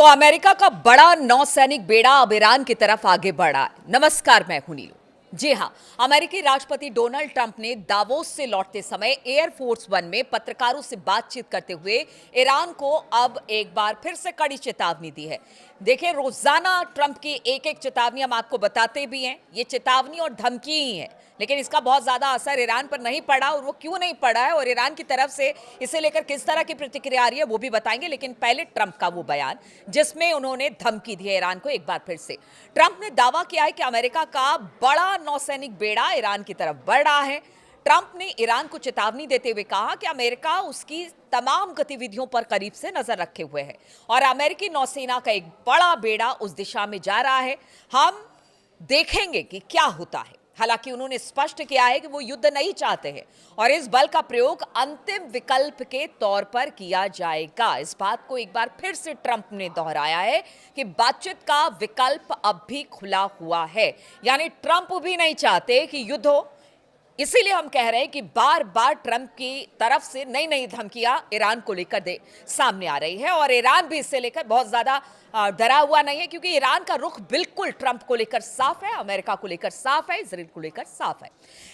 तो अमेरिका का बड़ा नौसैनिक बेड़ा अब ईरान की तरफ आगे बढ़ा है। नमस्कार, मैं हूं नीलू। जी हां, अमेरिकी राष्ट्रपति डोनाल्ड ट्रंप ने दावोस से लौटते समय एयरफोर्स वन में पत्रकारों से बातचीत करते हुए ईरान को अब एक बार फिर से कड़ी चेतावनी दी है। देखिए, रोजाना ट्रंप की एक एक चेतावनी हम आपको बताते भी हैं। ये चेतावनी और धमकी ही है, लेकिन इसका बहुत ज्यादा असर ईरान पर नहीं पड़ा। और वो क्यों नहीं पड़ा है और ईरान की तरफ से इसे लेकर किस तरह की प्रतिक्रिया आ रही है वो भी बताएंगे। लेकिन पहले ट्रंप का वो बयान जिसमें उन्होंने धमकी दी है ईरान को एक बार फिर से। ट्रंप ने दावा किया है कि अमेरिका का बड़ा नौसैनिक बेड़ा ईरान की तरफ बढ़ रहा है। ट्रंप ने ईरान को चेतावनी देते हुए कहा कि अमेरिका उसकी तमाम गतिविधियों पर करीब से नजर रखे हुए है और अमेरिकी नौसेना का एक बड़ा बेड़ा उस दिशा में जा रहा है। हम देखेंगे कि क्या होता है। हालांकि उन्होंने स्पष्ट किया है कि वो युद्ध नहीं चाहते हैं और इस बल का प्रयोग अंतिम विकल्प के तौर पर किया जाएगा। इस बात को एक बार फिर से ट्रंप ने दोहराया है कि बातचीत का विकल्प अब भी खुला हुआ है। यानी ट्रंप भी नहीं चाहते कि युद्ध हो। इसीलिए हम कह रहे हैं कि बार बार ट्रंप की तरफ से नई नई धमकियां ईरान को लेकर सामने आ रही है और ईरान भी इससे लेकर बहुत ज्यादा डरा हुआ नहीं है, क्योंकि ईरान का रुख बिल्कुल ट्रंप को लेकर साफ है, अमेरिका को लेकर साफ है, इजराइल को लेकर साफ है।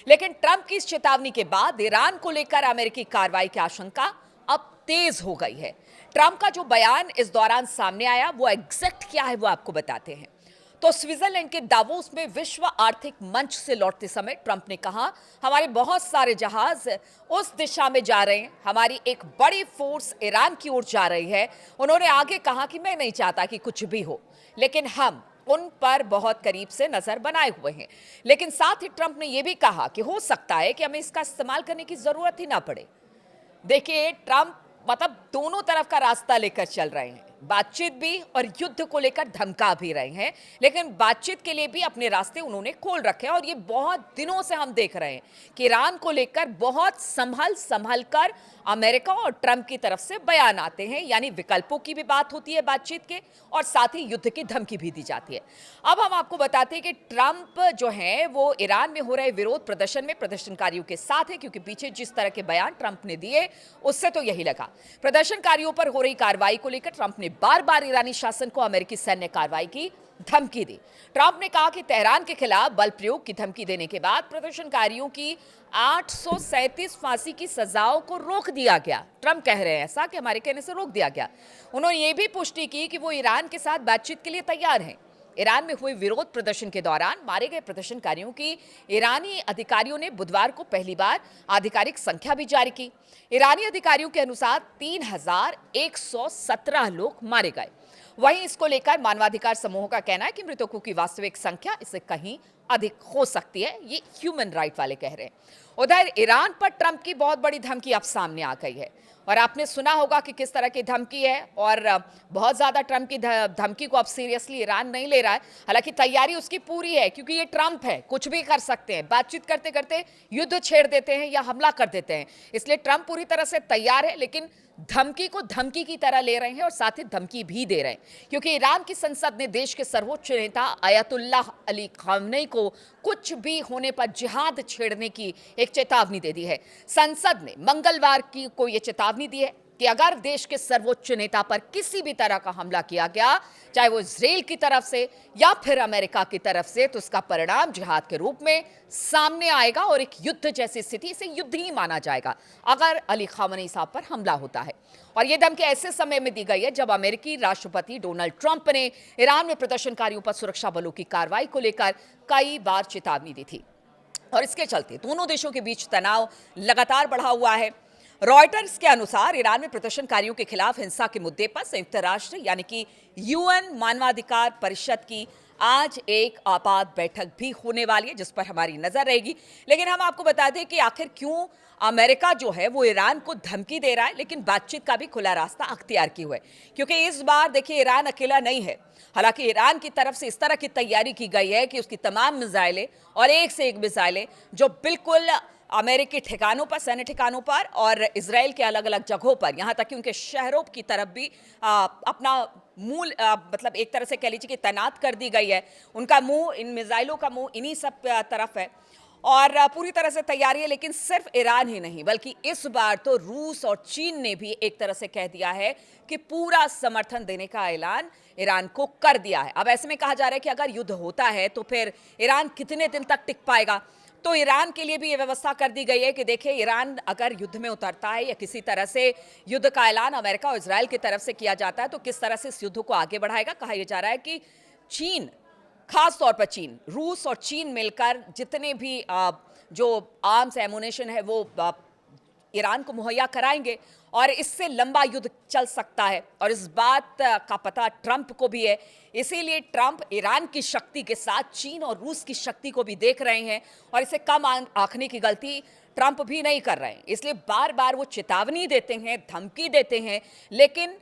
लेकिन ट्रंप की इस चेतावनी के बाद ईरान को लेकर अमेरिकी कार्रवाई की आशंका अब तेज हो गई है। ट्रंप का जो बयान इस दौरान सामने आया वो एग्जैक्ट क्या है वो आपको बताते हैं। तो स्विट्जरलैंड के दावोस में विश्व आर्थिक मंच से लौटते समय ट्रंप ने कहा, हमारे बहुत सारे जहाज उस दिशा में जा रहे हैं, हमारी एक बड़ी फोर्स ईरान की ओर जा रही है। उन्होंने आगे कहा कि मैं नहीं चाहता कि कुछ भी हो, लेकिन हम उन पर बहुत करीब से नजर बनाए हुए हैं। लेकिन साथ ही ट्रंप ने यह भी कहा कि हो सकता है कि हमें इसका इस्तेमाल करने की जरूरत ही ना पड़े। देखिए, ट्रंप मतलब दोनों तरफ का रास्ता लेकर चल रहे हैं, बातचीत भी और युद्ध को लेकर धमका भी रहे हैं। लेकिन बातचीत के लिए भी अपने रास्ते उन्होंने खोल रखे हैं और ये बहुत दिनों से हम देख रहे हैं कि ईरान को लेकर बहुत संभल संभल कर अमेरिका और ट्रंप की तरफ से बयान आते हैं। यानी विकल्पों की भी बात होती है बातचीत के, और साथ ही युद्ध की धमकी भी दी जाती है। अब हम आपको बताते हैं कि ट्रंप जो है वो ईरान में हो रहे विरोध प्रदर्शन में प्रदर्शनकारियों के साथ है, क्योंकि पीछे जिस तरह के बयान ट्रंप ने दिए उससे तो यही लगा। प्रदर्शनकारियों पर हो रही कार्रवाई को लेकर ट्रंप ने बार बार ईरानी शासन को अमेरिकी सैन्य कार्रवाई की धमकी दी। ट्रंप ने कहा कि तेहरान के खिलाफ बल प्रयोग की धमकी देने के बाद प्रदर्शनकारियों की 837 फांसी की सजाओं को रोक दिया गया। ट्रंप कह रहे हैं ऐसा कि हमारे कहने से रोक दिया गया। उन्होंने ये भी पुष्टि की कि वो ईरान के साथ बातचीत के लिए तैयार हैं। ईरान में हुए विरोध प्रदर्शन के दौरान मारे गए प्रदर्शनकारियों की ईरानी अधिकारियों ने बुधवार को पहली बार आधिकारिक संख्या भी जारी की। ईरानी अधिकारियों के अनुसार 3117 लोग मारे गए। वहीं इसको लेकर मानवाधिकार समूहों का कहना है कि मृतकों की वास्तविक संख्या इससे कहीं अधिक हो सकती है। ये ह्यूमन राइट वाले कह रहे हैं। उधर ईरान पर ट्रंप की बहुत बड़ी धमकी अब सामने आ गई है और आपने सुना होगा कि किस तरह की धमकी है। और बहुत ज्यादा ट्रंप की धमकी को अब सीरियसली ईरान नहीं ले रहा है। हालांकि तैयारी उसकी पूरी है, क्योंकि ये ट्रंप है, कुछ भी कर सकते हैं। बातचीत करते करते युद्ध छेड़ देते हैं या हमला कर देते हैं, इसलिए ट्रंप पूरी तरह से तैयार है। लेकिन धमकी को धमकी की तरह ले रहे हैं और साथ ही धमकी भी दे रहे हैं, क्योंकि ईरान की संसद ने देश के सर्वोच्च नेता अयतुल्लाह अली खामनेई को कुछ भी होने पर जिहाद छेड़ने की एक चेतावनी दे दी है। संसद ने मंगलवार को यह चेतावनी दी है कि अगर देश के सर्वोच्च नेता पर किसी भी तरह का हमला किया गया, चाहे वो इजराइल की तरफ से या फिर अमेरिका की तरफ से, तो उसका परिणाम जिहाद के रूप में सामने आएगा और एक युद्ध जैसी स्थिति से युद्ध ही माना जाएगा अगर अली खामनेई साहब पर हमला होता है। और यह धमकी ऐसे समय में दी गई है जब अमेरिकी राष्ट्रपति डोनाल्ड ट्रंप ने ईरान में प्रदर्शनकारियों पर सुरक्षा बलों की कार्रवाई को लेकर कई बार चेतावनी दी थी और इसके चलते दोनों देशों के बीच तनाव लगातार बढ़ा हुआ है। रॉयटर्स के अनुसार ईरान में प्रदर्शनकारियों के खिलाफ हिंसा के मुद्दे पर संयुक्त राष्ट्र यानी कि यूएन मानवाधिकार परिषद की आज एक आपात बैठक भी होने वाली है, जिस पर हमारी नजर रहेगी। लेकिन हम आपको बता दें कि आखिर क्यों अमेरिका जो है वो ईरान को धमकी दे रहा है, लेकिन बातचीत का भी खुला रास्ता अख्तियार किया हुआ है, क्योंकि इस बार देखिए ईरान अकेला नहीं है। हालांकि ईरान की तरफ से इस तरह की तैयारी की गई है कि उसकी तमाम मिसाइलें और एक से एक मिसाइलें जो बिल्कुल अमेरिकी ठिकानों पर, सैन्य ठिकानों पर और इजराइल के अलग अलग जगहों पर, यहां तक कि उनके शहरों की तरफ भी अपना मूल मतलब एक तरह से कह लीजिए कि तैनात कर दी गई है। उनका मुंह, इन मिसाइलों का मुंह इन्हीं सब तरफ है। और पूरी तरह से तैयारी है। लेकिन सिर्फ ईरान ही नहीं बल्कि इस बार तो रूस और चीन ने भी एक तरह से कह दिया है कि पूरा समर्थन देने का ऐलान ईरान को कर दिया है। अब ऐसे में कहा जा रहा है कि अगर युद्ध होता है तो फिर ईरान कितने दिन तक टिक पाएगा। तो ईरान के लिए भी ये व्यवस्था कर दी गई है कि देखिए, ईरान अगर युद्ध में उतरता है या किसी तरह से युद्ध का ऐलान अमेरिका और इजराइल की तरफ से किया जाता है तो किस तरह से इस युद्ध को आगे बढ़ाएगा। कहा यह जा रहा है कि चीन, खास तौर पर चीन, रूस और चीन मिलकर जितने भी जो आर्म्स एमुनेशन है वो ईरान को मुहैया कराएंगे और इससे लंबा युद्ध चल सकता है। और इस बात का पता ट्रंप को भी है, इसीलिए ट्रंप ईरान की शक्ति के साथ चीन और रूस की शक्ति को भी देख रहे हैं और इसे कम आंकने की गलती ट्रंप भी नहीं कर रहे हैं। इसलिए बार बार वो चेतावनी देते हैं, धमकी देते हैं, लेकिन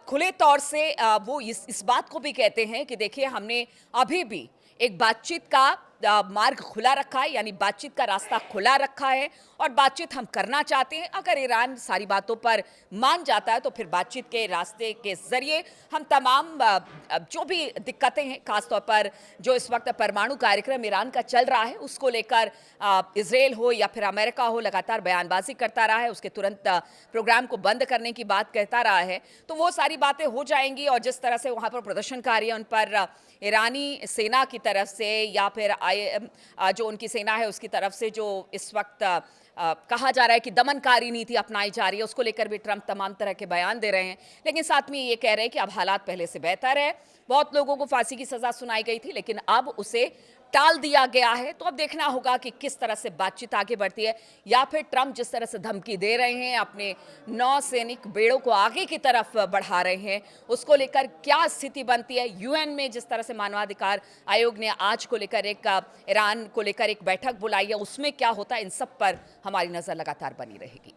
खुले तौर से वो इस बात को भी कहते हैं कि देखिए, हमने अभी भी एक बातचीत का मार्ग खुला रखा है, यानी बातचीत का रास्ता खुला रखा है और बातचीत हम करना चाहते हैं। अगर ईरान सारी बातों पर मान जाता है तो फिर बातचीत के रास्ते के जरिए हम तमाम जो भी दिक्कतें हैं, खासतौर पर जो इस वक्त परमाणु कार्यक्रम ईरान का चल रहा है उसको लेकर इजराइल हो या फिर अमेरिका हो लगातार बयानबाजी करता रहा है, उसके तुरंत प्रोग्राम को बंद करने की बात कहता रहा है, तो वो सारी बातें हो जाएंगी। और जिस तरह से वहाँ पर प्रदर्शनकारी उन पर ईरानी सेना की तरफ से या फिर जो उनकी सेना है उसकी तरफ से जो इस वक्त कहा जा रहा है कि दमनकारी नीति अपनाई जा रही है, उसको लेकर भी ट्रंप तमाम तरह के बयान दे रहे हैं। लेकिन साथ में ये कह रहे हैं कि अब हालात पहले से बेहतर है। बहुत लोगों को फांसी की सजा सुनाई गई थी लेकिन अब उसे टाल दिया गया है। तो अब देखना होगा कि किस तरह से बातचीत आगे बढ़ती है, या फिर ट्रंप जिस तरह से धमकी दे रहे हैं, अपने नौसैनिक बेड़ों को आगे की तरफ बढ़ा रहे हैं, उसको लेकर क्या स्थिति बनती है। यूएन में जिस तरह से मानवाधिकार आयोग ने आज को लेकर ईरान को लेकर एक बैठक बुलाई है, उसमें क्या होता है, इन सब पर हमारी नजर लगातार बनी रहेगी।